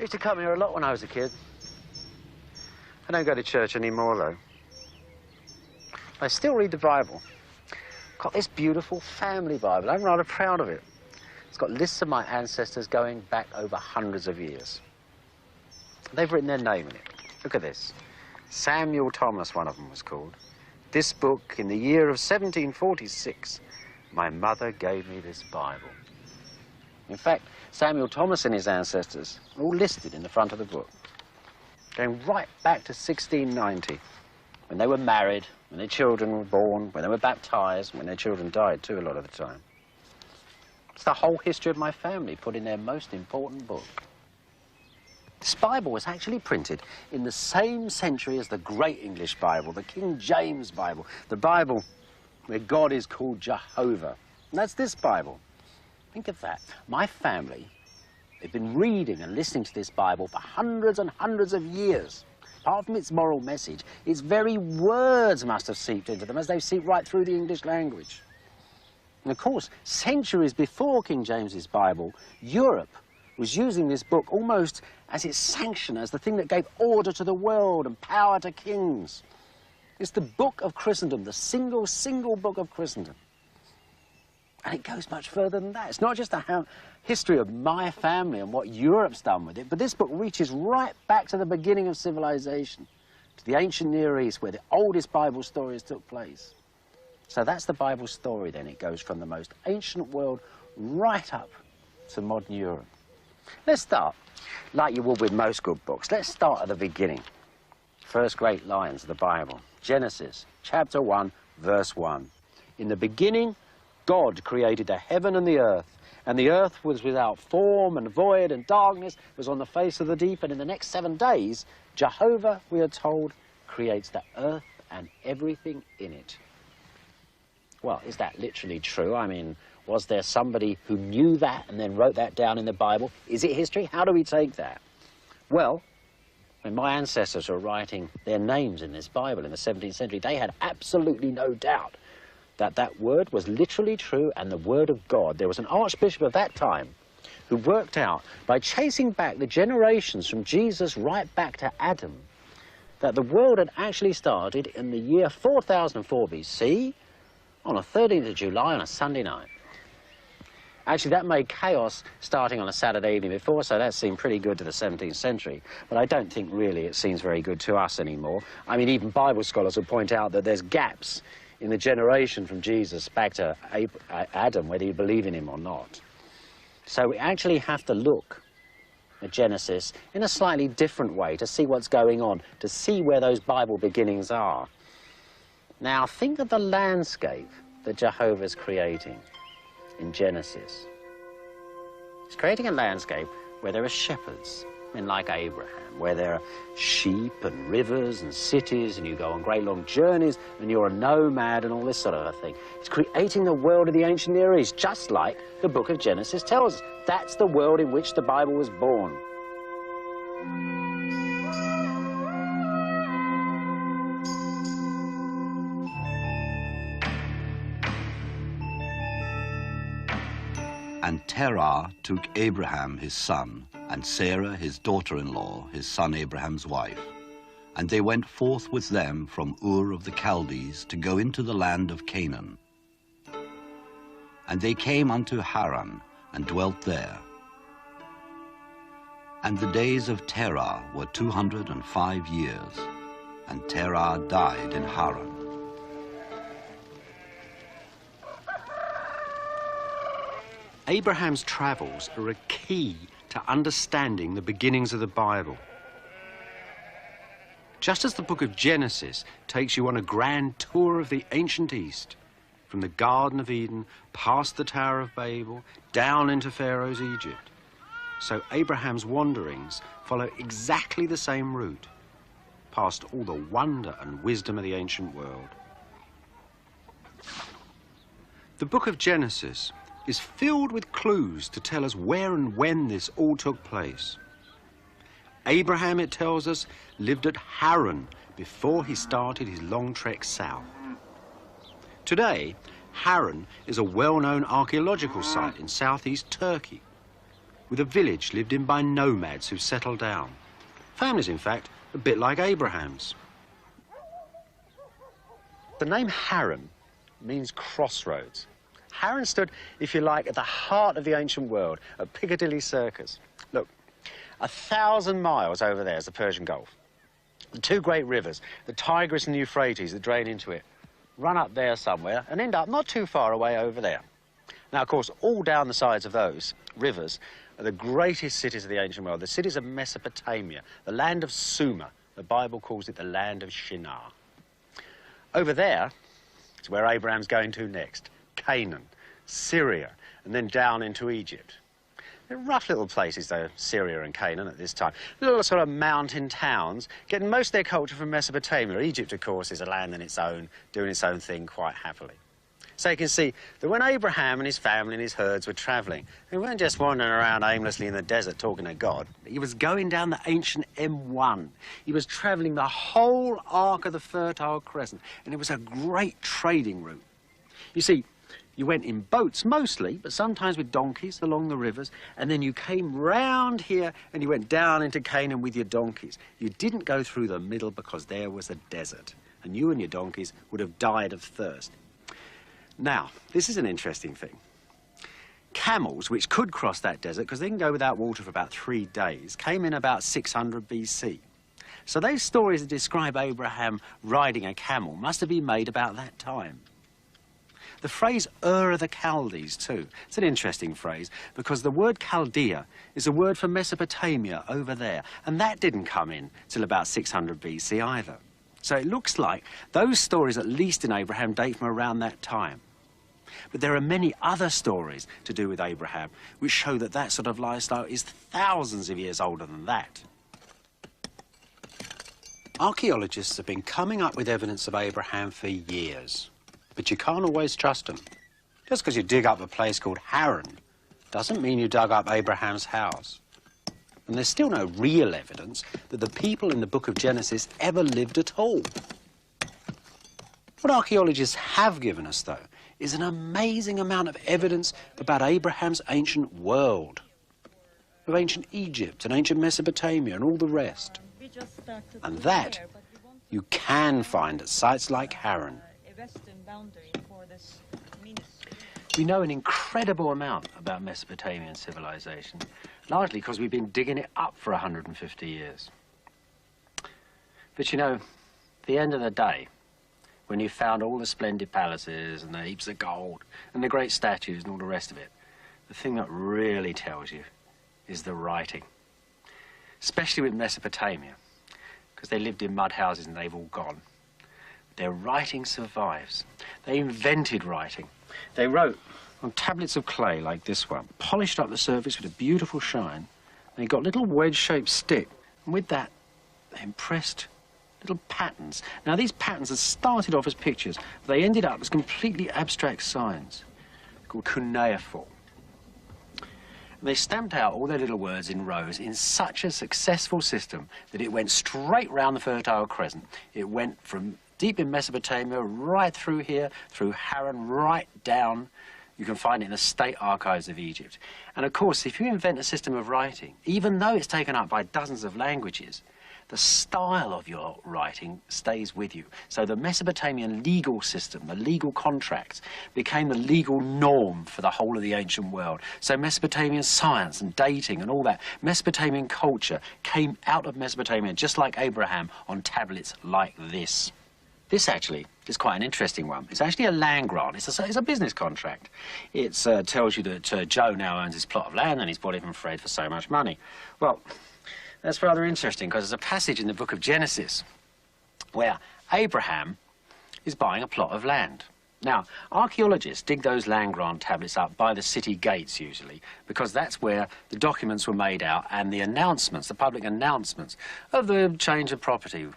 used to come here a lot when I was a kid. I don't go to church anymore, though. I still read the Bible. Got this beautiful family Bible. I'm rather proud of it. It's got lists of my ancestors going back over hundreds of years. They've written their name in it. Look at this. Samuel Thomas, one of them was called. This book, in the year of 1746, my mother gave me this Bible. In fact, Samuel Thomas and his ancestors are all listed in the front of the book, going right back to 1690, when they were married, when their children were born, when they were baptized, when their children died too a lot of the time. It's the whole history of my family put in their most important book. This Bible was actually printed in the same century as the Great English Bible, the King James Bible, the Bible where God is called Jehovah. And that's this Bible. Think of that. My family, they've been reading and listening to this Bible for hundreds and hundreds of years. Apart from its moral message, its very words must have seeped into them as they've seeped right through the English language. And of course, centuries before King James's Bible, Europe was using this book almost as its sanction, as the thing that gave order to the world and power to kings. It's the book of Christendom, the single book of Christendom. And it goes much further than that. It's not just the history of my family and what Europe's done with it, but this book reaches right back to the beginning of civilization, to the ancient Near East, where the oldest Bible stories took place. So that's the Bible story then. It goes from the most ancient world right up to modern Europe. Let's start, like you would with most good books, let's start at the beginning. First great lines of the Bible. Genesis, chapter 1, verse 1. In the beginning, God created the heaven and the earth was without form and void, and darkness was on the face of the deep. And in the next 7 days, Jehovah, we are told, creates the earth and everything in it. Well, is that literally true? I mean, was there somebody who knew that and then wrote that down in the Bible? Is it history? How do we take that? Well, when my ancestors were writing their names in this Bible in the 17th century, they had absolutely no doubt that that word was literally true and the word of God. There was an archbishop of that time who worked out, by chasing back the generations from Jesus right back to Adam, that the world had actually started in the year 4004 BC, on the 13th of July on a Sunday night. Actually, that made chaos starting on a Saturday evening before, so that seemed pretty good to the 17th century. But I don't think really it seems very good to us anymore. I mean, even Bible scholars will point out that there's gaps in the generation from Jesus back to Adam, whether you believe in him or not. So we actually have to look at Genesis in a slightly different way to see what's going on, to see where those Bible beginnings are. Now, think of the landscape that Jehovah's creating in Genesis. He's creating a landscape where there are shepherds, men like Abraham, where there are sheep and rivers and cities, and you go on great long journeys, and you're a nomad and all this sort of a thing. He's creating the world of the ancient Near East, just like the book of Genesis tells us. That's the world in which the Bible was born. And Terah took Abraham his son, and Sarah his daughter-in-law, his son Abraham's wife. And they went forth with them from Ur of the Chaldees to go into the land of Canaan. And they came unto Haran, and dwelt there. And the days of Terah were 205 years, and Terah died in Haran. Abraham's travels are a key to understanding the beginnings of the Bible. Just as the book of Genesis takes you on a grand tour of the ancient East, from the Garden of Eden, past the Tower of Babel, down into Pharaoh's Egypt, so Abraham's wanderings follow exactly the same route, past all the wonder and wisdom of the ancient world. The book of Genesis is filled with clues to tell us where and when this all took place. Abraham, it tells us, lived at Haran before he started his long trek south. Today, Haran is a well-known archaeological site in southeast Turkey, with a village lived in by nomads who settled down. Families, in fact, a bit like Abraham's. The name Haran means crossroads. Haran stood, if you like, at the heart of the ancient world, at Piccadilly Circus. Look, 1,000 miles over there is the Persian Gulf. The two great rivers, the Tigris and the Euphrates, that drain into it, run up there somewhere and end up not too far away over there. Now, of course, all down the sides of those rivers are the greatest cities of the ancient world, the cities of Mesopotamia, the land of Sumer. The Bible calls it the land of Shinar. Over there is where Abraham's going to next, Canaan, Syria, and then down into Egypt. They're rough little places, though, Syria and Canaan at this time. Little sort of mountain towns, getting most of their culture from Mesopotamia. Egypt, of course, is a land on its own, doing its own thing quite happily. So you can see that when Abraham and his family and his herds were travelling, they weren't just wandering around aimlessly in the desert talking to God. He was going down the ancient M1. He was travelling the whole arc of the Fertile Crescent, and it was a great trading route. You see, you went in boats mostly, but sometimes with donkeys along the rivers, and then you came round here and you went down into Canaan with your donkeys. You didn't go through the middle because there was a desert, and you and your donkeys would have died of thirst. Now, this is an interesting thing. Camels, which could cross that desert, because they can go without water for about 3 days, came in about 600 BC. So those stories that describe Abraham riding a camel must have been made about that time. The phrase Ur of the Chaldees, too, it's an interesting phrase because the word Chaldea is a word for Mesopotamia over there, and that didn't come in till about 600 BC either. So it looks like those stories, at least in Abraham, date from around that time. But there are many other stories to do with Abraham which show that that sort of lifestyle is thousands of years older than that. Archaeologists have been coming up with evidence of Abraham for years. But you can't always trust them. Just because you dig up a place called Haran doesn't mean you dug up Abraham's house. And there's still no real evidence that the people in the book of Genesis ever lived at all. What archaeologists have given us, though, is an amazing amount of evidence about Abraham's ancient world, of ancient Egypt and ancient Mesopotamia and all the rest. And that you can find at sites like Haran. We know an incredible amount about Mesopotamian civilization, largely because we've been digging it up for 150 years. But you know, at the end of the day, when you've found all the splendid palaces and the heaps of gold and the great statues and all the rest of it, the thing that really tells you is the writing. Especially with Mesopotamia, because they lived in mud houses and they've all gone. Their writing survives. They invented writing. They wrote on tablets of clay like this one, polished up the surface with a beautiful shine, and they got little wedge-shaped stick, and with that, they impressed little patterns. Now, these patterns had started off as pictures, but they ended up as completely abstract signs called cuneiform. And they stamped out all their little words in rows in such a successful system that it went straight round the Fertile Crescent. It went from deep in Mesopotamia, right through here, through Haran, right down. You can find it in the state archives of Egypt. And of course, if you invent a system of writing, even though it's taken up by dozens of languages, the style of your writing stays with you. So the Mesopotamian legal system, the legal contracts, became the legal norm for the whole of the ancient world. So Mesopotamian science and dating and all that, Mesopotamian culture came out of Mesopotamia, just like Abraham, on tablets like this. This actually is quite an interesting one. It's actually a land grant. It's a business contract. It tells you that Joe now owns this plot of land and he's bought it from Fred for so much money. Well, that's rather interesting because there's a passage in the book of Genesis where Abraham is buying a plot of land. Now, archaeologists dig those land grant tablets up by the city gates usually because that's where the documents were made out and the announcements, the public announcements of the change of property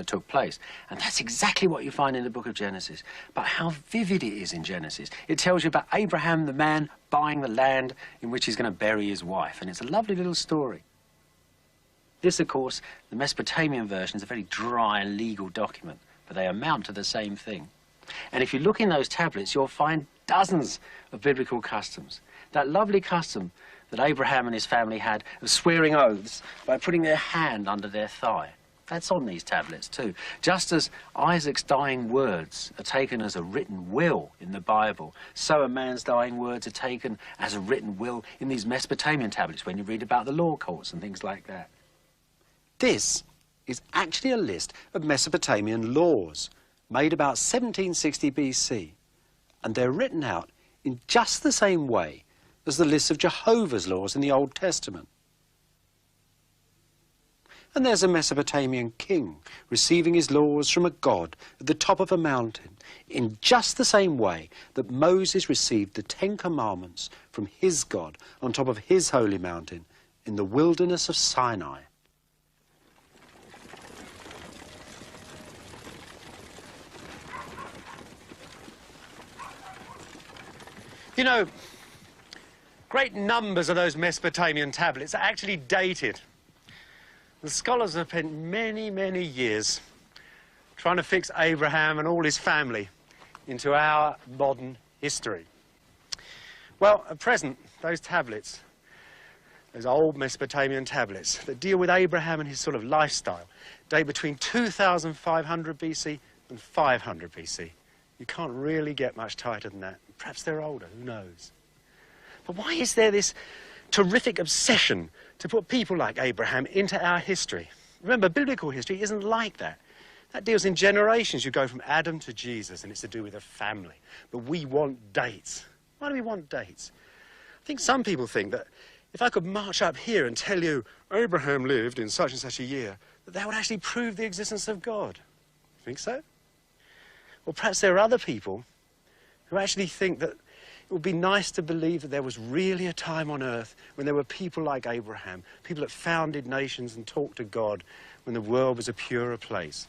took place. And that's exactly what you find in the book of Genesis. But how vivid it is in Genesis. It tells you about Abraham, the man, buying the land in which he's going to bury his wife. And it's a lovely little story. This, of course, the Mesopotamian version is a very dry legal document, but they amount to the same thing. And if you look in those tablets, you'll find dozens of biblical customs. That lovely custom that Abraham and his family had of swearing oaths by putting their hand under their thigh. That's on these tablets too. Just as Isaac's dying words are taken as a written will in the Bible, so a man's dying words are taken as a written will in these Mesopotamian tablets when you read about the law courts and things like that. This is actually a list of Mesopotamian laws made about 1760 BC, and they're written out in just the same way as the list of Jehovah's laws in the Old Testament. And there's a Mesopotamian king receiving his laws from a god at the top of a mountain in just the same way that Moses received the Ten Commandments from his God on top of his holy mountain in the wilderness of Sinai. You know, great numbers of those Mesopotamian tablets are actually dated. The scholars have spent many, many years trying to fix Abraham and all his family into our modern history. Well, at present, those tablets, those old Mesopotamian tablets that deal with Abraham and his sort of lifestyle, date between 2500 BC and 500 BC. You can't really get much tighter than that. Perhaps they're older, who knows? But why is there this terrific obsession to put people like Abraham into our history? Remember, biblical history isn't like that. That deals in generations. You go from Adam to Jesus, and it's to do with a family. But we want dates. Why do we want dates? I think some people think that if I could march up here and tell you Abraham lived in such and such a year, that would actually prove the existence of God. Think so? Or perhaps there are other people who actually think that it would be nice to believe that there was really a time on earth when there were people like Abraham, people that founded nations and talked to God when the world was a purer place.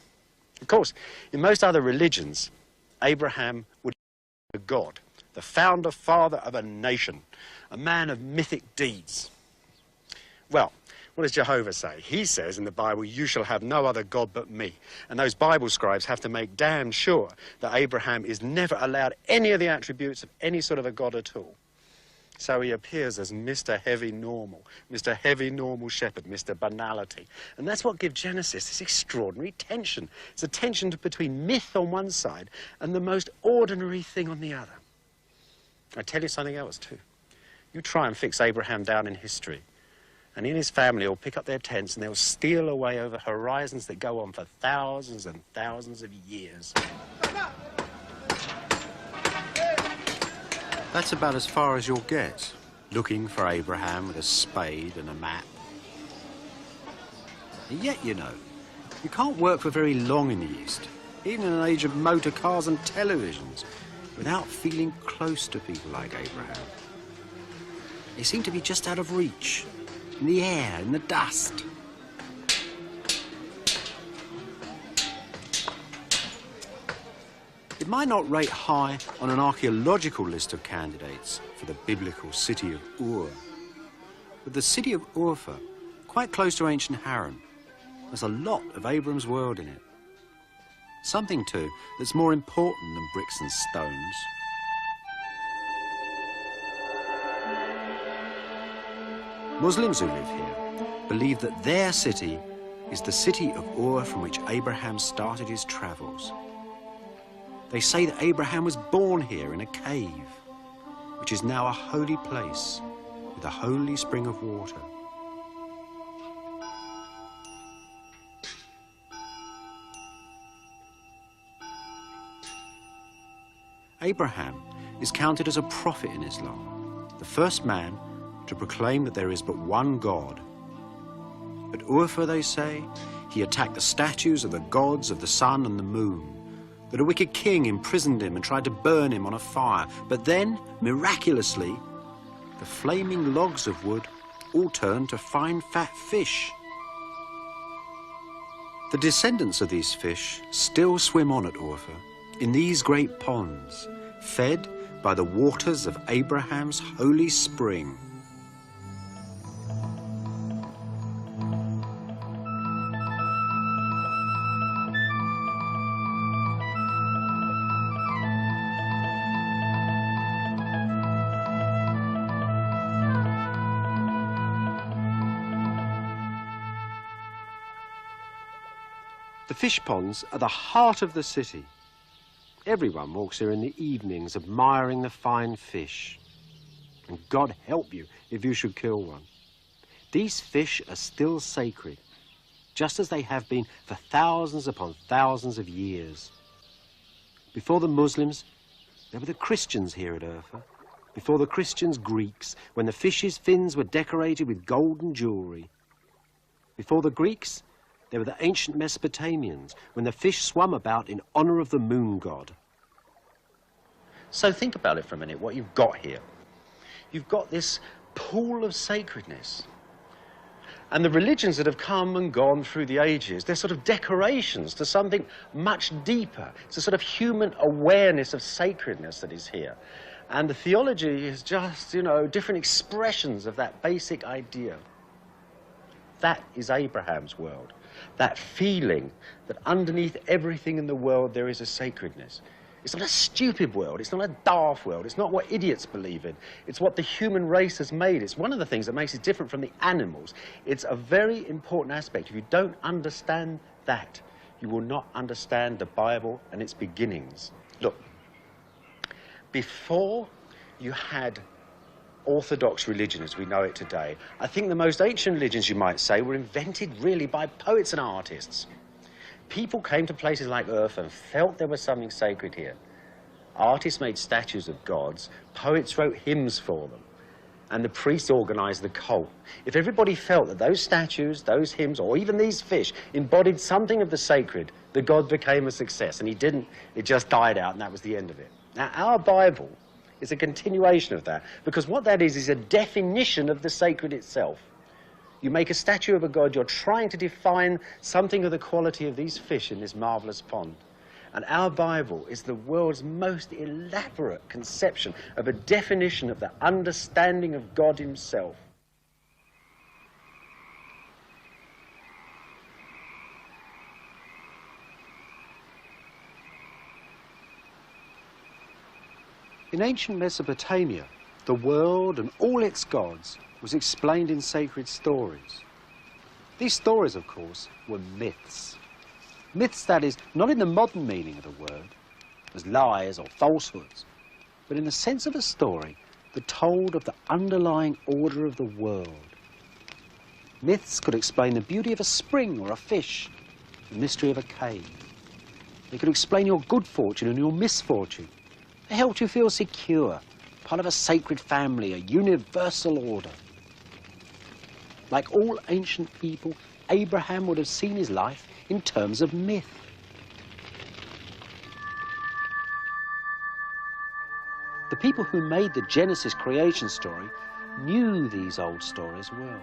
Of course, in most other religions, Abraham would be a god, the founder father of a nation, a man of mythic deeds. Well, what does Jehovah say? He says in the Bible, you shall have no other God but me. And those Bible scribes have to make damn sure that Abraham is never allowed any of the attributes of any sort of a God at all. So he appears as Mr. Heavy Normal, Mr. Heavy Normal Shepherd, Mr. Banality. And that's what gives Genesis this extraordinary tension. It's a tension between myth on one side and the most ordinary thing on the other. I tell you something else too. You try and fix Abraham down in history, and he and his family will pick up their tents and they'll steal away over horizons that go on for thousands and thousands of years. That's about as far as you'll get, looking for Abraham with a spade and a map. And yet, you know, you can't work for very long in the East, even in an age of motor cars and televisions, without feeling close to people like Abraham. They seem to be just out of reach, in the air, in the dust. It might not rate high on an archaeological list of candidates for the biblical city of Ur, but the city of Urfa, quite close to ancient Haran, has a lot of Abram's world in it. Something, too, that's more important than bricks and stones. Muslims who live here believe that their city is the city of Ur from which Abraham started his travels. They say that Abraham was born here in a cave, which is now a holy place with a holy spring of water. Abraham is counted as a prophet in Islam, the first man to proclaim that there is but one God. At Urfa, they say, he attacked the statues of the gods of the sun and the moon, that a wicked king imprisoned him and tried to burn him on a fire. But then, miraculously, the flaming logs of wood all turned to fine fat fish. The descendants of these fish still swim on at Urfa in these great ponds, fed by the waters of Abraham's holy spring. The fish ponds are the heart of the city. Everyone walks here in the evenings admiring the fine fish. And God help you if you should kill one. These fish are still sacred, just as they have been for thousands upon thousands of years. Before the Muslims, there were the Christians here at Urfa. Before the Christians, Greeks, when the fish's fins were decorated with golden jewellery. Before the Greeks, there were the ancient Mesopotamians, when the fish swam about in honour of the moon god. So think about it for a minute, what you've got here. You've got this pool of sacredness. And the religions that have come and gone through the ages, they're sort of decorations to something much deeper. It's a sort of human awareness of sacredness that is here. And the theology is just, you know, different expressions of that basic idea. That is Abraham's world. That feeling that underneath everything in the world there is a sacredness. It's not a stupid world, it's not a daft world, it's not what idiots believe in. It's what the human race has made. It's one of the things that makes it different from the animals. It's a very important aspect. If you don't understand that, you will not understand the Bible and its beginnings. Look, before you had orthodox religion as we know it today, I think the most ancient religions, you might say, were invented really by poets and artists. People came to places like Urfa and felt there was something sacred here. Artists made statues of gods, poets wrote hymns for them, and the priests organised the cult. If everybody felt that those statues, those hymns, or even these fish embodied something of the sacred, the god became a success, and he didn't, it just died out, and that was the end of it. Now, our Bible is a continuation of that, because what that is a definition of the sacred itself. You make a statue of a god, you're trying to define something of the quality of these fish in this marvellous pond. And our Bible is the world's most elaborate conception of a definition of the understanding of God himself. In ancient Mesopotamia, the world and all its gods was explained in sacred stories. These stories, of course, were myths. Myths, that is, not in the modern meaning of the word, as lies or falsehoods, but in the sense of a story that told of the underlying order of the world. Myths could explain the beauty of a spring or a fish, the mystery of a cave. They could explain your good fortune and your misfortune. They helped you feel secure, part of a sacred family, a universal order. Like all ancient people, Abraham would have seen his life in terms of myth. The people who made the Genesis creation story knew these old stories well.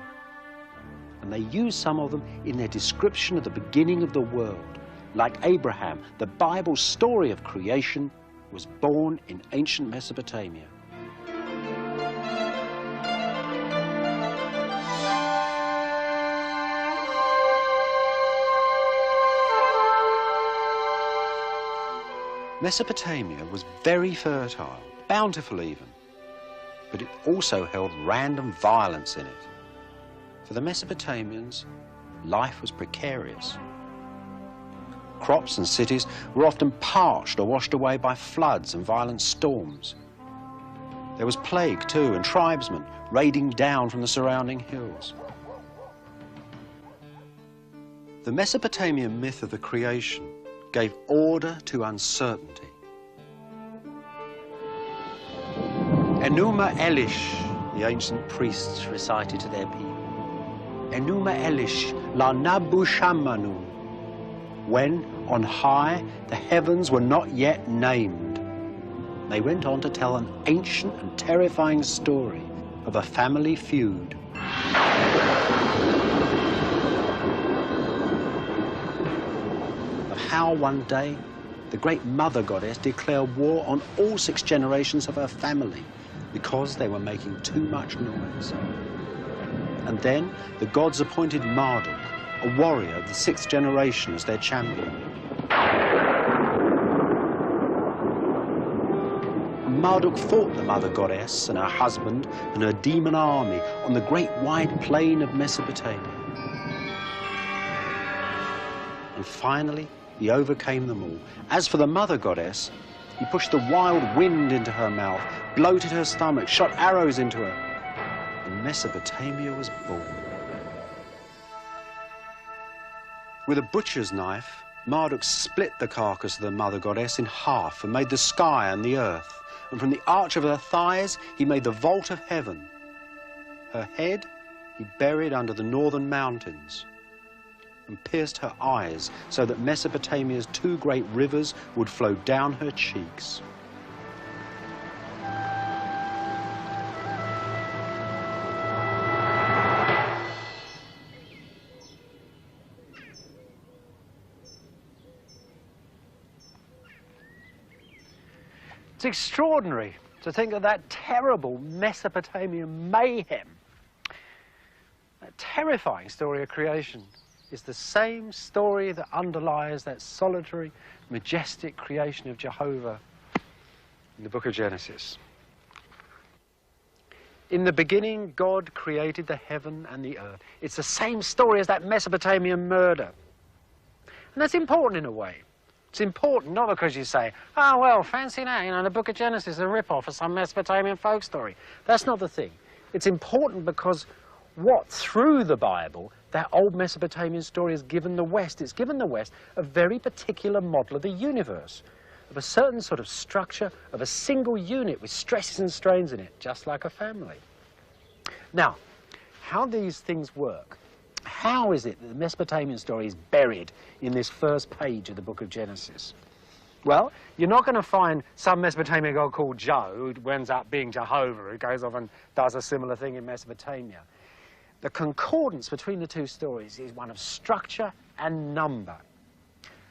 And they used some of them in their description of the beginning of the world. Like Abraham, the Bible's story of creation was born in ancient Mesopotamia. Mesopotamia was very fertile, bountiful even, but it also held random violence in it. For the Mesopotamians, life was precarious. Crops and cities were often parched or washed away by floods and violent storms. There was plague too, and tribesmen raiding down from the surrounding hills. The Mesopotamian myth of the creation gave order to uncertainty. Enuma Elish, the ancient priests recited to their people. Enuma Elish la Nabu Shammanu, when on high the heavens were not yet named. They went on to tell an ancient and terrifying story of a family feud. Of how one day the great mother goddess declared war on all 6 generations of her family because they were making too much noise. And then the gods appointed Marduk, a warrior of the 6th generation, as their champion. Marduk fought the mother goddess and her husband and her demon army on the great wide plain of Mesopotamia. And finally, he overcame them all. As for the mother goddess, he pushed the wild wind into her mouth, bloated her stomach, shot arrows into her, and Mesopotamia was born. With a butcher's knife, Marduk split the carcass of the mother goddess in half and made the sky and the earth. And from the arch of her thighs, he made the vault of heaven. Her head he buried under the northern mountains and pierced her eyes so that Mesopotamia's two great rivers would flow down her cheeks. It's extraordinary to think of that terrible Mesopotamian mayhem. That terrifying story of creation is the same story that underlies that solitary, majestic creation of Jehovah in the book of Genesis. In the beginning, God created the heaven and the earth. It's the same story as that Mesopotamian murder. And that's important in a way. It's important not because you say, oh, well, fancy that, the book of Genesis is a rip-off of some Mesopotamian folk story. That's not the thing. It's important because through the Bible, that old Mesopotamian story has given the West. It's given the West a very particular model of the universe, of a certain sort of structure, of a single unit with stresses and strains in it, just like a family. Now, how these things work, how is it that the Mesopotamian story is buried in this first page of the book of Genesis? Well, you're not going to find some Mesopotamian god called Joe who ends up being Jehovah, who goes off and does a similar thing in Mesopotamia. The concordance between the two stories is one of structure and number.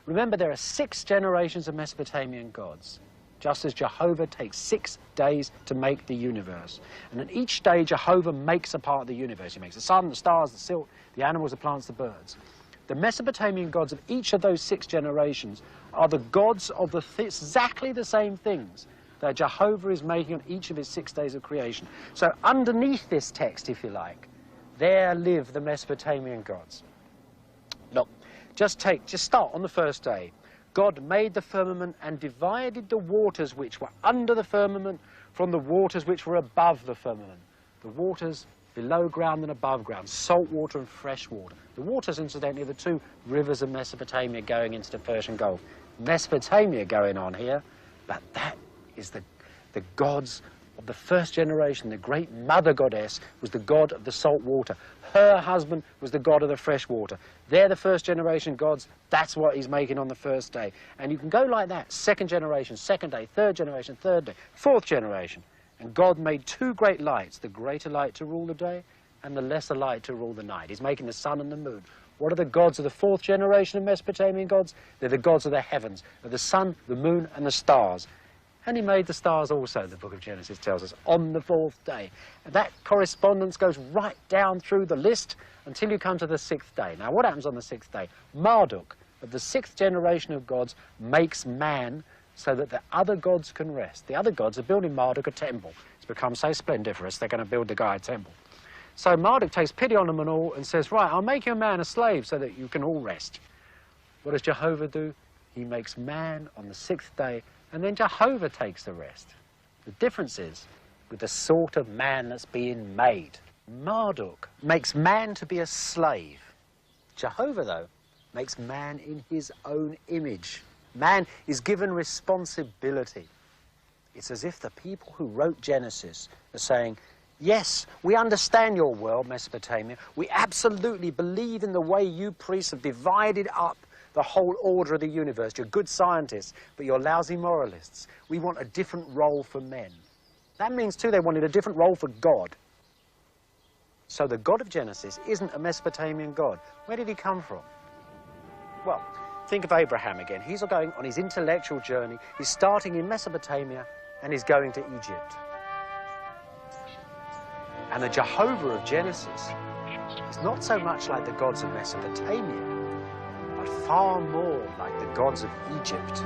Remember, there are 6 generations of Mesopotamian gods, just as Jehovah takes 6 days to make the universe. And in each day, Jehovah makes a part of the universe. He makes the sun, the stars, the silt, the animals, the plants, the birds. The Mesopotamian gods of each of those 6 generations are the gods of exactly the same things that Jehovah is making on each of his 6 days of creation. So underneath this text, if you like, there live the Mesopotamian gods. Look, just start on the first day. God made the firmament and divided the waters which were under the firmament from the waters which were above the firmament. The waters below ground and above ground, salt water and fresh water. The waters, incidentally, are the 2 rivers of Mesopotamia going into the Persian Gulf. Mesopotamia going on here, but that is the gods of the first generation. The great mother goddess was the god of the salt water. Her husband was the god of the fresh water. They're the first generation gods. That's what he's making on the first day. And you can go like that. Second generation, second day, third generation, third day, fourth generation. And God made 2 great lights, the greater light to rule the day and the lesser light to rule the night. He's making the sun and the moon. What are the gods of the 4th generation of Mesopotamian gods? They're the gods of the heavens, of the sun, the moon, and the stars. And he made the stars also, the book of Genesis tells us, on the 4th day. And that correspondence goes right down through the list until you come to the 6th day. Now, what happens on the 6th day? Marduk, of the 6th generation of gods, makes man so that the other gods can rest. The other gods are building Marduk a temple. It's become so splendiferous, they're going to build the guy a temple. So Marduk takes pity on them and all and says, right, I'll make you a man a slave so that you can all rest. What does Jehovah do? He makes man on the 6th day, and then Jehovah takes the rest. The difference is with the sort of man that's being made. Marduk makes man to be a slave. Jehovah, though, makes man in his own image. Man is given responsibility. It's as if the people who wrote Genesis are saying, yes, we understand your world, Mesopotamia. We absolutely believe in the way you priests have divided up the whole order of the universe. You're good scientists, but you're lousy moralists. We want a different role for men. That means, too, they wanted a different role for God. So the God of Genesis isn't a Mesopotamian God. Where did he come from? Well, think of Abraham again. He's going on his intellectual journey. He's starting in Mesopotamia, and he's going to Egypt. And the Jehovah of Genesis is not so much like the gods of Mesopotamia, but far more like the gods of Egypt.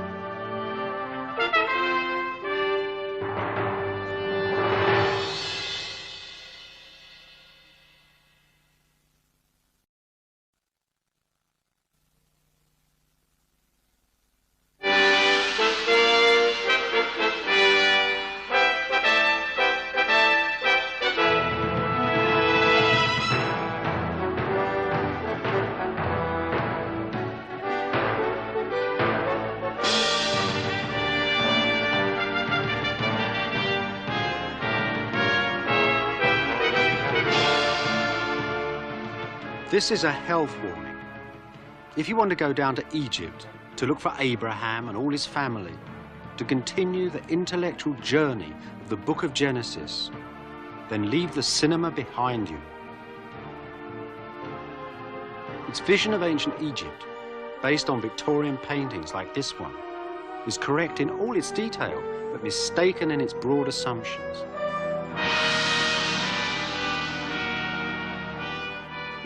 This is a health warning. If you want to go down to Egypt to look for Abraham and all his family, to continue the intellectual journey of the book of Genesis, then leave the cinema behind you. Its vision of ancient Egypt, based on Victorian paintings like this one, is correct in all its detail, but mistaken in its broad assumptions.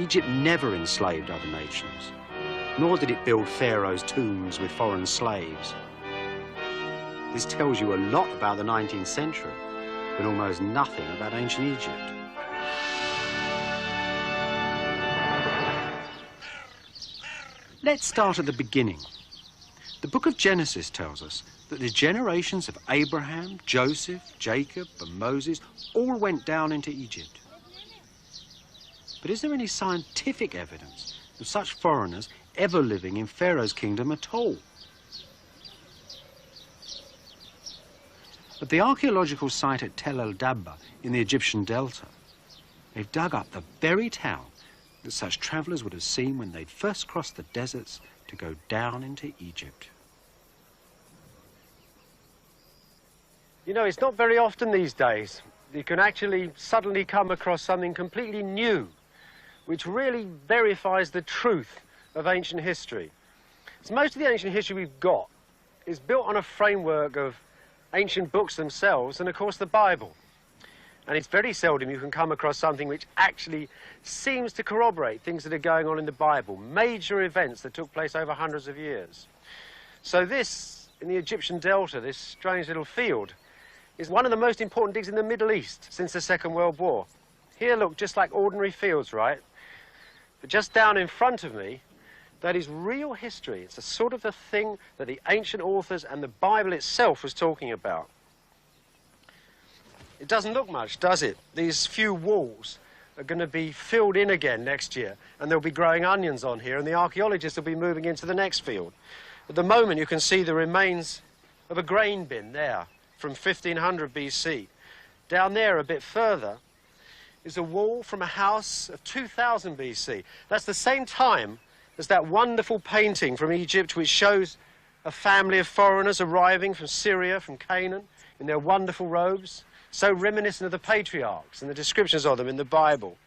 Egypt never enslaved other nations, nor did it build pharaohs' tombs with foreign slaves. This tells you a lot about the 19th century, but almost nothing about ancient Egypt. Let's start at the beginning. The book of Genesis tells us that the generations of Abraham, Joseph, Jacob, and Moses all went down into Egypt. But is there any scientific evidence of such foreigners ever living in Pharaoh's kingdom at all? At the archaeological site at Tel el-Dabba in the Egyptian Delta, they've dug up the very town that such travellers would have seen when they'd first crossed the deserts to go down into Egypt. You know, it's not very often these days you can actually suddenly come across something completely new, which really verifies the truth of ancient history. So most of the ancient history we've got is built on a framework of ancient books themselves and, of course, the Bible. And it's very seldom you can come across something which actually seems to corroborate things that are going on in the Bible, major events that took place over hundreds of years. So this, in the Egyptian Delta, this strange little field, is one of the most important digs in the Middle East since the Second World War. Here look just like ordinary fields, right? But just down in front of me, that is real history. It's the sort of the thing that the ancient authors and the Bible itself was talking about. It doesn't look much, does it? These few walls are going to be filled in again next year, and there'll be growing onions on here, and the archaeologists will be moving into the next field. At the moment, you can see the remains of a grain bin there from 1500 BC. Down there, a bit further, is a wall from a house of 2000 BC. That's the same time as that wonderful painting from Egypt which shows a family of foreigners arriving from Syria, from Canaan, in their wonderful robes, so reminiscent of the patriarchs and the descriptions of them in the Bible.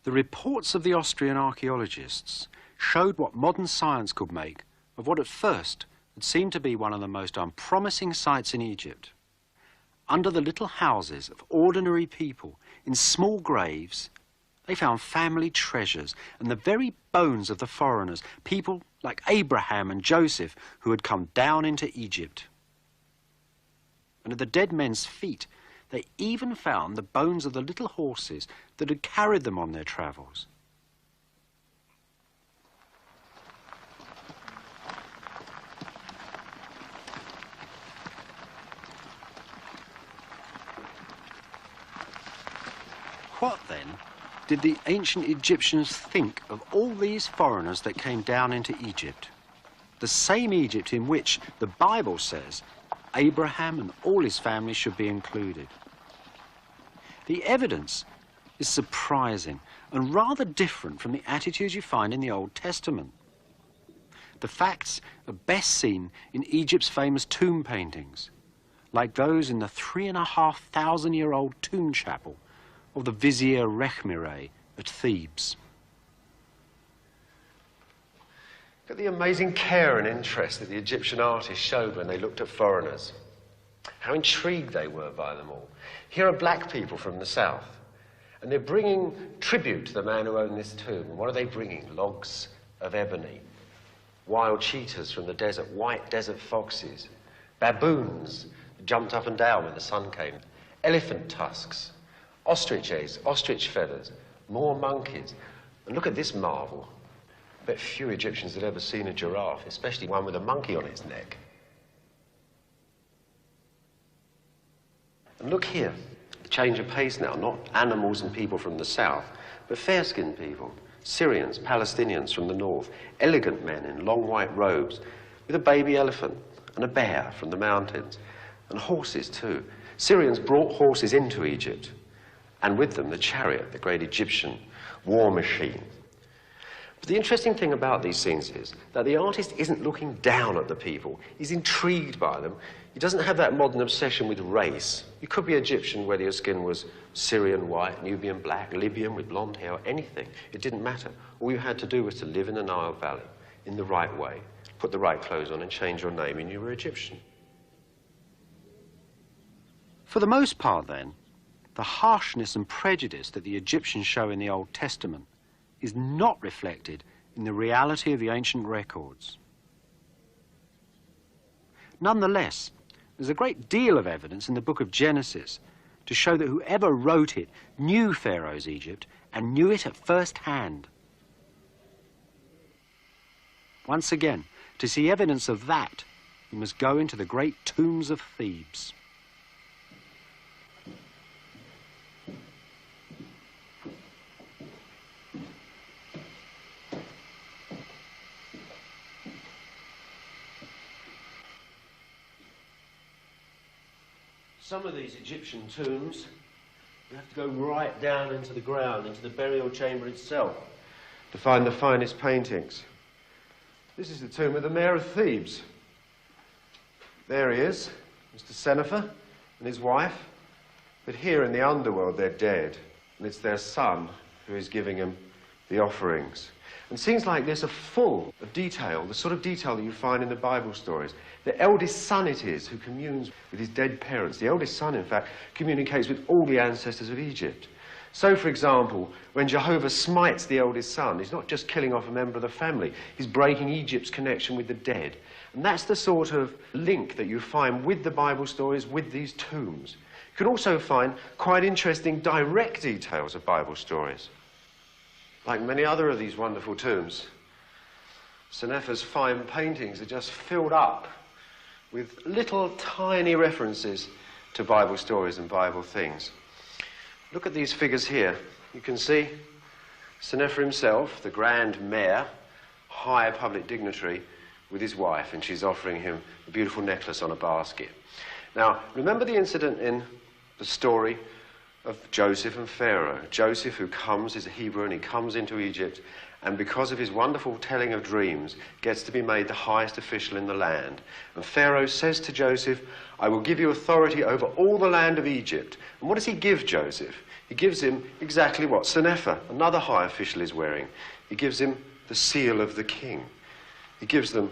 The reports of the Austrian archaeologists showed what modern science could make of what at first had seemed to be one of the most unpromising sites in Egypt. Under the little houses of ordinary people, in small graves, they found family treasures and the very bones of the foreigners, people like Abraham and Joseph who had come down into Egypt. And at the dead men's feet, they even found the bones of the little horses that had carried them on their travels. What, then, did the ancient Egyptians think of all these foreigners that came down into Egypt? The same Egypt in which the Bible says Abraham and all his family should be included. The evidence is surprising and rather different from the attitudes you find in the Old Testament. The facts are best seen in Egypt's famous tomb paintings, like those in the 3,500-year-old tomb chapel of the Vizier Rekhmire at Thebes. Look at the amazing care and interest that the Egyptian artists showed when they looked at foreigners. How intrigued they were by them all. Here are black people from the south, and they're bringing tribute to the man who owned this tomb. And what are they bringing? Logs of ebony, wild cheetahs from the desert, white desert foxes, baboons that jumped up and down when the sun came, elephant tusks, ostrich eggs, ostrich feathers, more monkeys. And look at this marvel. I bet few Egyptians had ever seen a giraffe, especially one with a monkey on its neck. And look here, the change of pace now, not animals and people from the south, but fair-skinned people, Syrians, Palestinians from the north, elegant men in long white robes, with a baby elephant and a bear from the mountains, and horses too. Syrians brought horses into Egypt, and with them the chariot, the great Egyptian war machine. But the interesting thing about these scenes is that the artist isn't looking down at the people. He's intrigued by them. He doesn't have that modern obsession with race. You could be Egyptian whether your skin was Syrian white, Nubian black, Libyan with blonde hair, anything. It didn't matter. All you had to do was to live in the Nile Valley in the right way, put the right clothes on and change your name and you were Egyptian. For the most part, then, the harshness and prejudice that the Egyptians show in the Old Testament is not reflected in the reality of the ancient records. Nonetheless, there's a great deal of evidence in the book of Genesis to show that whoever wrote it knew Pharaoh's Egypt and knew it at first hand. Once again, to see evidence of that, you must go into the great tombs of Thebes. Some of these Egyptian tombs, you have to go right down into the ground, into the burial chamber itself, to find the finest paintings. This is the tomb of the mayor of Thebes. There he is, Mr. Senefer and his wife. But here in the underworld, they're dead, and it's their son who is giving them the offerings. And scenes like this are full of detail, the sort of detail that you find in the Bible stories. The eldest son it is who communes with his dead parents. The eldest son, in fact, communicates with all the ancestors of Egypt. So, for example, when Jehovah smites the eldest son, he's not just killing off a member of the family, he's breaking Egypt's connection with the dead. And that's the sort of link that you find with the Bible stories, with these tombs. You can also find quite interesting direct details of Bible stories. Like many other of these wonderful tombs, Senefer's fine paintings are just filled up with little tiny references to Bible stories and Bible things. Look at these figures here. You can see Senefer himself, the grand mayor, high public dignitary, with his wife, and she's offering him a beautiful necklace on a basket. Now, remember the incident in the story of Joseph and Pharaoh. Joseph, who comes, is a Hebrew, and he comes into Egypt, and because of his wonderful telling of dreams, gets to be made the highest official in the land. And Pharaoh says to Joseph, I will give you authority over all the land of Egypt. And what does he give Joseph? He gives him exactly what Senefer, another high official, is wearing. He gives him the seal of the king. He gives them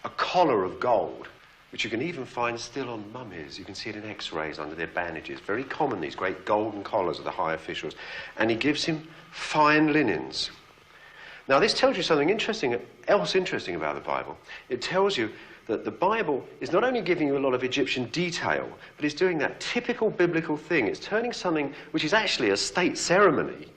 a collar of gold, which you can even find still on mummies. You can see it in x-rays under their bandages. Very common, these great golden collars of the high officials. And he gives him fine linens. Now, this tells you something else interesting about the Bible. It tells you that the Bible is not only giving you a lot of Egyptian detail, but it's doing that typical biblical thing. It's turning something which is actually a state ceremony,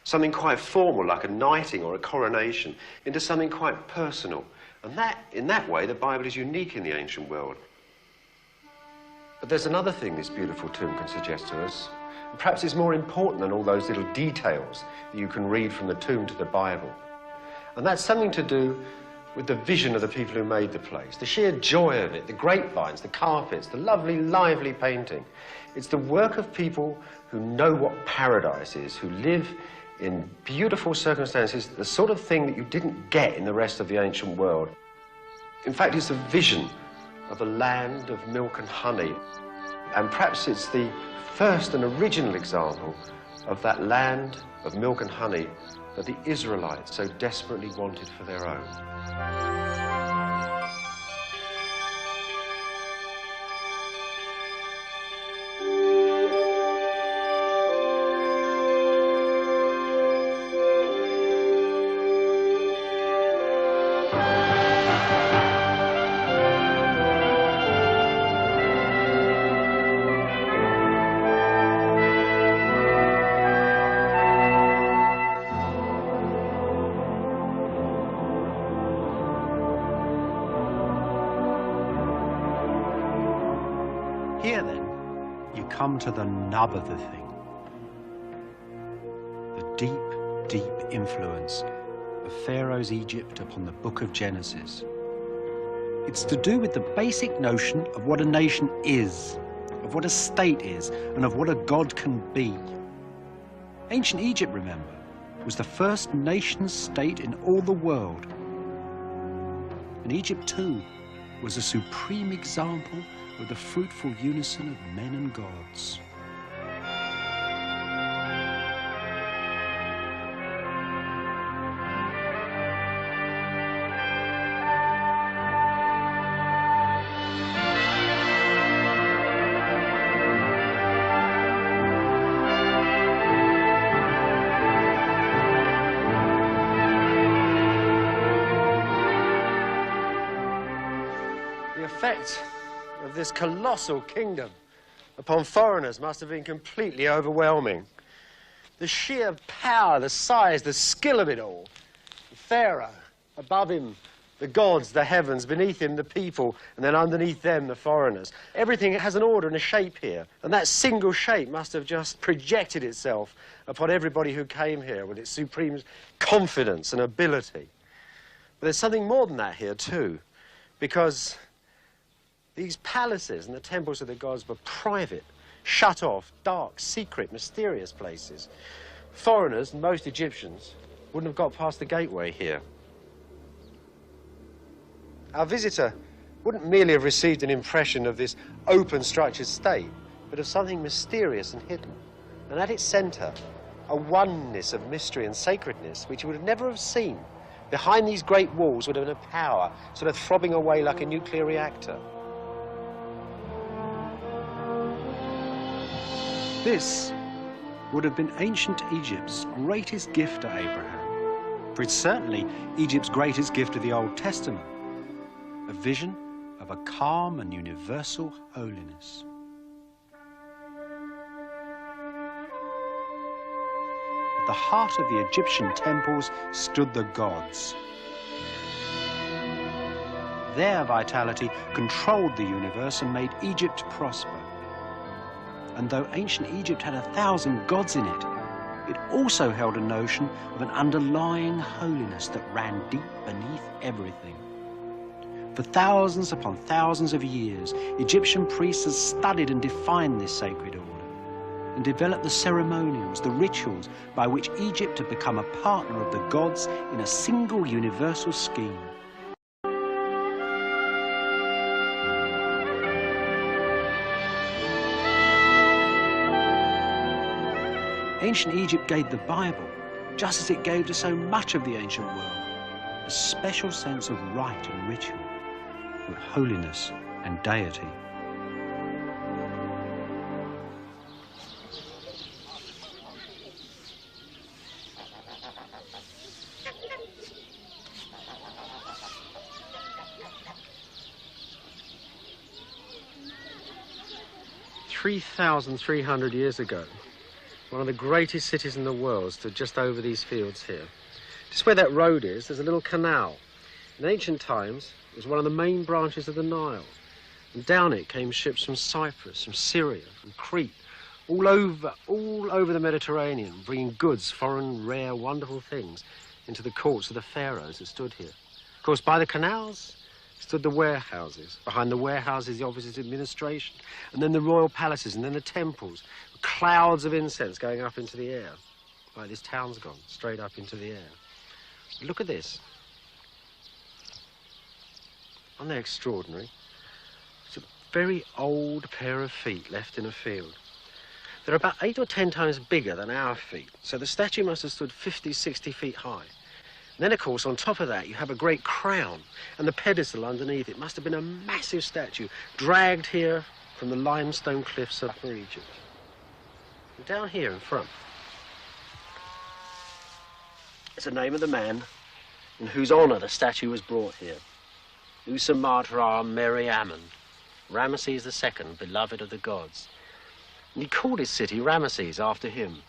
something quite formal like a knighting or a coronation, into something quite personal. And in that way, the Bible is unique in the ancient world. But there's another thing this beautiful tomb can suggest to us. And perhaps it's more important than all those little details that you can read from the tomb to the Bible. And that's something to do with the vision of the people who made the place, the sheer joy of it, the grapevines, the carpets, the lovely, lively painting. It's the work of people who know what paradise is, who live in beautiful circumstances, the sort of thing that you didn't get in the rest of the ancient world. In fact, it's a vision of a land of milk and honey. And perhaps it's the first and original example of that land of milk and honey that the Israelites so desperately wanted for their own. Here, then, you come to the nub of the thing. The deep, deep influence of Pharaoh's Egypt upon the book of Genesis. It's to do with the basic notion of what a nation is of what a state is and of what a god can be. Ancient Egypt, remember, was the first nation-state in all the world. And Egypt, too, was a supreme example of the fruitful unison of men and gods. The effect of this colossal kingdom upon foreigners must have been completely overwhelming. The sheer power, the size, the skill of it all. The Pharaoh, above him, the gods, the heavens, beneath him, the people, and then underneath them, the foreigners. Everything has an order and a shape here, and that single shape must have just projected itself upon everybody who came here with its supreme confidence and ability. But there's something more than that here, too, because these palaces and the temples of the gods were private, shut off, dark, secret, mysterious places. Foreigners, most Egyptians, wouldn't have got past the gateway here. Our visitor wouldn't merely have received an impression of this open, structured state, but of something mysterious and hidden. And at its centre, a oneness of mystery and sacredness which he would never have seen. Behind these great walls would have been a power sort of throbbing away like a nuclear reactor. This would have been ancient Egypt's greatest gift to Abraham, for it's certainly Egypt's greatest gift of the Old Testament, a vision of a calm and universal holiness. At the heart of the Egyptian temples stood the gods. Their vitality controlled the universe and made Egypt prosper. And though ancient Egypt had 1,000 gods in it, it also held a notion of an underlying holiness that ran deep beneath everything. For thousands upon thousands of years, Egyptian priests had studied and defined this sacred order and developed the ceremonials, the rituals by which Egypt had become a partner of the gods in a single universal scheme. Ancient Egypt gave the Bible, just as it gave to so much of the ancient world, a special sense of rite and ritual, with holiness and deity. "3,300 years ago, one of the greatest cities in the world stood just over these fields here. Just where that road is, there's a little canal. In ancient times, it was one of the main branches of the Nile. And down it came ships from Cyprus, from Syria, from Crete, all over the Mediterranean, bringing goods, foreign, rare, wonderful things, into the courts of the pharaohs that stood here. Of course, by the canals stood the warehouses. Behind the warehouses, the offices of administration, and then the royal palaces, and then the temples, with clouds of incense going up into the air. Right, this town's gone straight up into the air. But look at this. Aren't they extraordinary? It's a very old pair of feet left in a field. They're about 8 or 10 times bigger than our feet, so the statue must have stood 50, 60 feet high. And then, of course, on top of that, you have a great crown and the pedestal underneath. It must have been a massive statue dragged here from the limestone cliffs of Egypt. And down here in front is the name of the man in whose honor the statue was brought here. Usamatra Meriamun, Ramesses II, beloved of the gods. And he called his city Ramesses after him.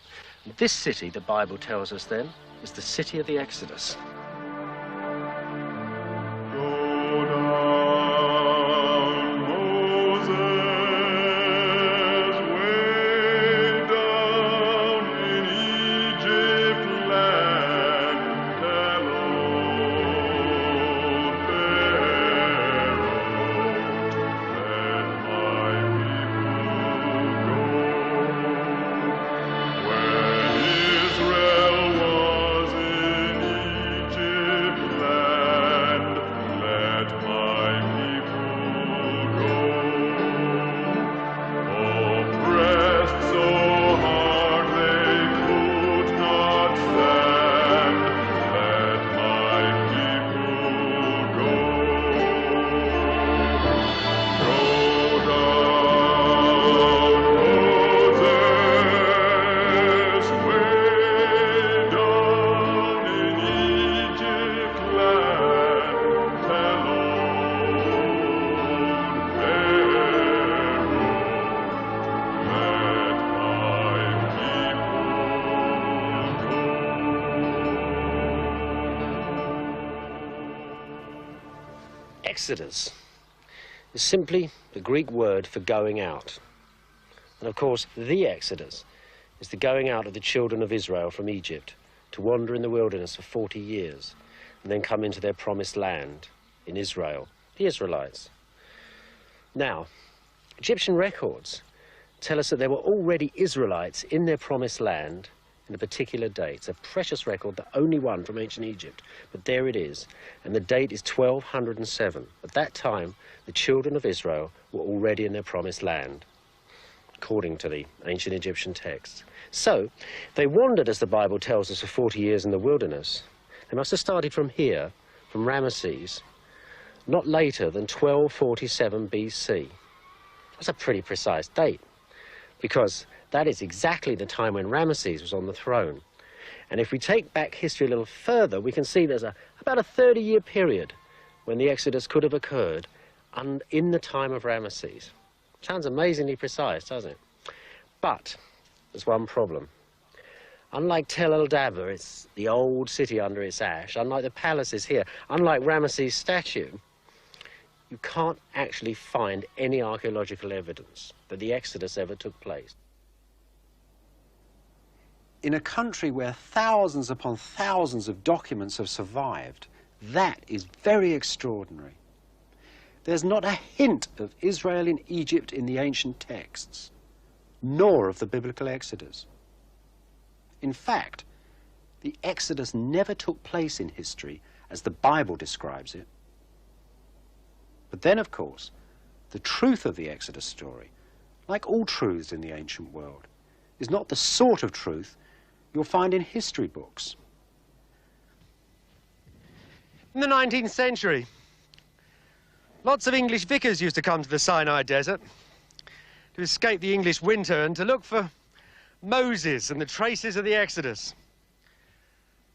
And this city, the Bible tells us then, is the city of the Exodus. Exodus is simply the Greek word for going out. And of course, the Exodus is the going out of the children of Israel from Egypt to wander in the wilderness for 40 years and then come into their promised land in Israel, the Israelites. Now, Egyptian records tell us that there were already Israelites in their promised land in a particular date. It's a precious record, the only one from ancient Egypt, but there it is, and the date is 1207. At that time, the children of Israel were already in their promised land, according to the ancient Egyptian texts. So, they wandered, as the Bible tells us, for 40 years in the wilderness. They must have started from here, from Ramesses, not later than 1247 BC. That's a pretty precise date, because that is exactly the time when Ramesses was on the throne. And if we take back history a little further, we can see there's about a 30-year period when the Exodus could have occurred in the time of Ramesses. Sounds amazingly precise, doesn't it? But there's one problem. Unlike Tel el-Dabba, it's the old city under its ash, unlike the palaces here, unlike Ramesses' statue, you can't actually find any archaeological evidence that the Exodus ever took place. In a country where thousands upon thousands of documents have survived, that is very extraordinary. There's not a hint of Israel in Egypt in the ancient texts, nor of the biblical Exodus. In fact, the Exodus never took place in history as the Bible describes it. But then, of course, the truth of the Exodus story, like all truths in the ancient world, is not the sort of truth you'll find in history books. In the 19th century, lots of English vicars used to come to the Sinai Desert to escape the English winter and to look for Moses and the traces of the Exodus.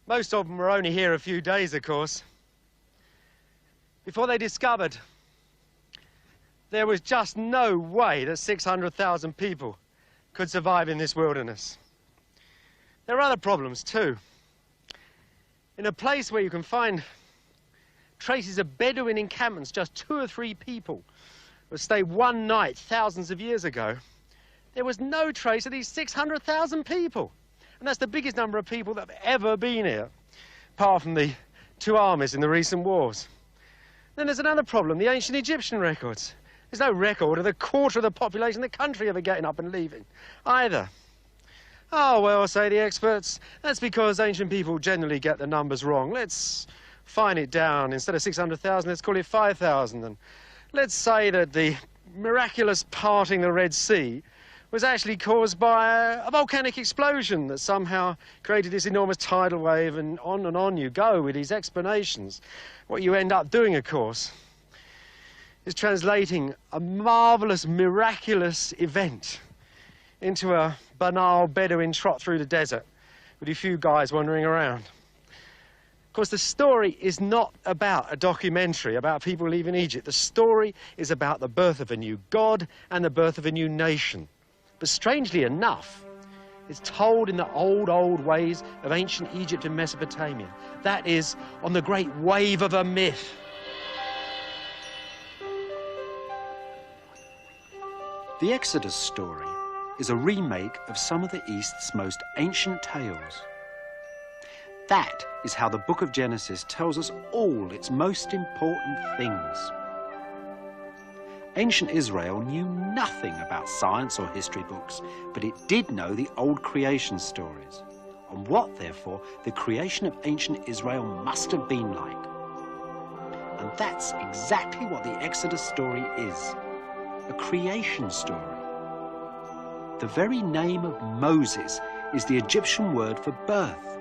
Most of them were only here a few days, of course, before they discovered there was just no way that 600,000 people could survive in this wilderness. There are other problems too. In a place where you can find traces of Bedouin encampments, just 2 or 3 people who stayed one night thousands of years ago, there was no trace of these 600,000 people. And that's the biggest number of people that have ever been here, apart from the 2 armies in the recent wars. Then there's another problem, the ancient Egyptian records. There's no record of the quarter of the population of the country ever getting up and leaving, either. Oh, well, say the experts, that's because ancient people generally get the numbers wrong. Let's fine it down. Instead of 600,000, let's call it 5,000. And let's say that the miraculous parting of the Red Sea was actually caused by a volcanic explosion that somehow created this enormous tidal wave, and on you go with these explanations. What you end up doing, of course, is translating a marvellous, miraculous event into a banal Bedouin trot through the desert with a few guys wandering around. Of course, the story is not about a documentary about people leaving Egypt. The story is about the birth of a new god and the birth of a new nation. But strangely enough, it's told in the old ways of ancient Egypt and Mesopotamia. That is, on the great wave of a myth. The Exodus story is a remake of some of the East's most ancient tales. That is how the book of Genesis tells us all its most important things. Ancient Israel knew nothing about science or history books, but it did know the old creation stories, and what, therefore, the creation of ancient Israel must have been like. And that's exactly what the Exodus story is, a creation story. The very name of Moses is the Egyptian word for birth.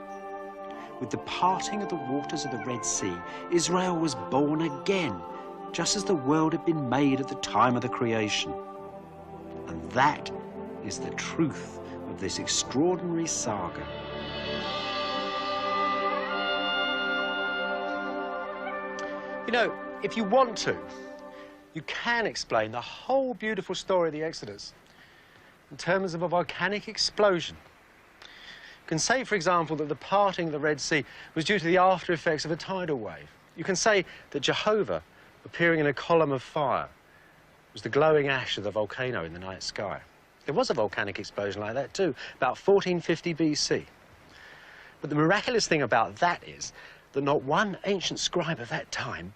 With the parting of the waters of the Red Sea, Israel was born again, just as the world had been made at the time of the creation. And that is the truth of this extraordinary saga. You know, if you want to, you can explain the whole beautiful story of the Exodus in terms of a volcanic explosion. You can say, for example, that the parting of the Red Sea was due to the after effects of a tidal wave. You can say that Jehovah appearing in a column of fire was the glowing ash of the volcano in the night sky. There was a volcanic explosion like that too, about 1450 BC. But the miraculous thing about that is that not one ancient scribe of that time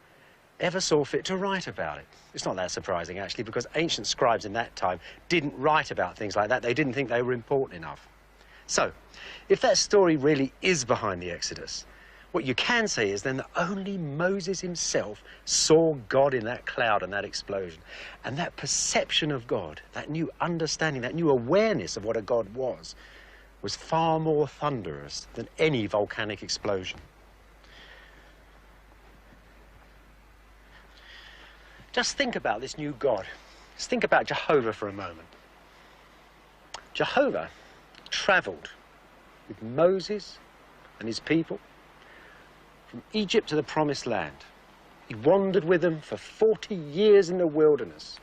ever saw fit to write about it. It's not that surprising, actually, because ancient scribes in that time didn't write about things like that. They didn't think they were important enough. So, if that story really is behind the Exodus, what you can say is then that only Moses himself saw God in that cloud and that explosion. And that perception of God, that new understanding, that new awareness of what a God was far more thunderous than any volcanic explosion. Just think about this new God. Just think about Jehovah for a moment. Jehovah traveled with Moses and his people from Egypt to the Promised Land. He wandered with them for 40 years in the wilderness.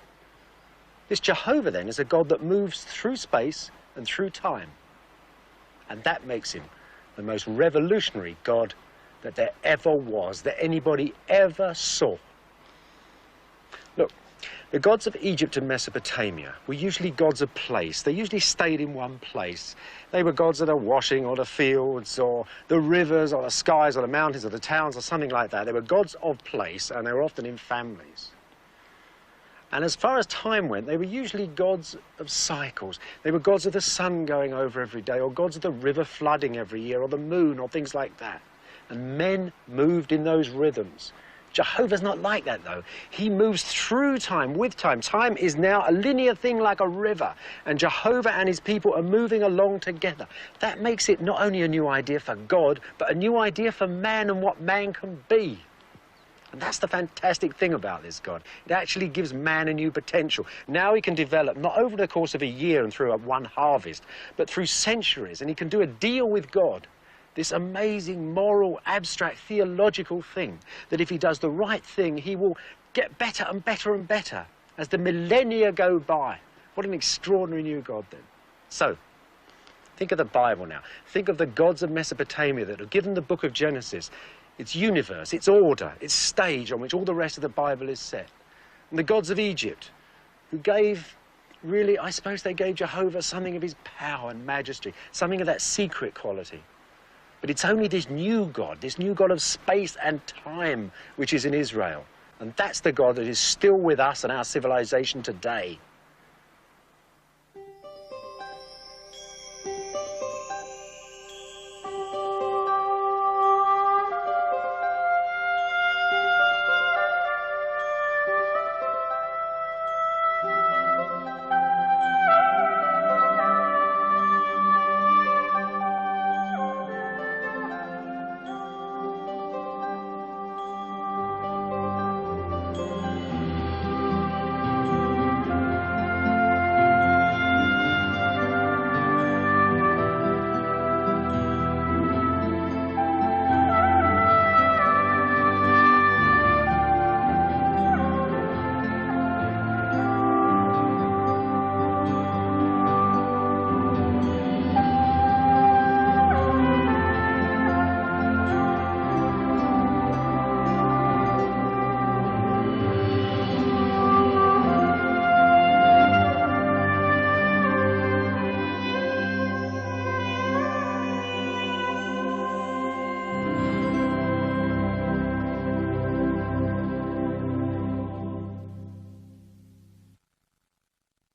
This Jehovah, then, is a God that moves through space and through time. And that makes him the most revolutionary God that there ever was, that anybody ever saw. Look, the gods of Egypt and Mesopotamia were usually gods of place. They usually stayed in one place. They were gods of the washing or the fields or the rivers or the skies or the mountains or the towns or something like that. They were gods of place, and they were often in families. And as far as time went, they were usually gods of cycles. They were gods of the sun going over every day, or gods of the river flooding every year, or the moon, or things like that. And men moved in those rhythms. Jehovah's not like that, though. He moves through time, with time. Time is now a linear thing like a river, and Jehovah and his people are moving along together. That makes it not only a new idea for God, but a new idea for man and what man can be. And that's the fantastic thing about this God. It actually gives man a new potential. Now he can develop, not over the course of a year and through one harvest, but through centuries, and he can do a deal with God. This amazing, moral, abstract, theological thing, that if he does the right thing, he will get better and better and better as the millennia go by. What an extraordinary new God, then. So, think of the Bible now. Think of the gods of Mesopotamia that have given the book of Genesis its universe, its order, its stage on which all the rest of the Bible is set. And the gods of Egypt, who gave, really, I suppose they gave Jehovah something of his power and majesty, something of that secret quality. But it's only this new God of space and time, which is in Israel. And that's the God that is still with us and our civilization today.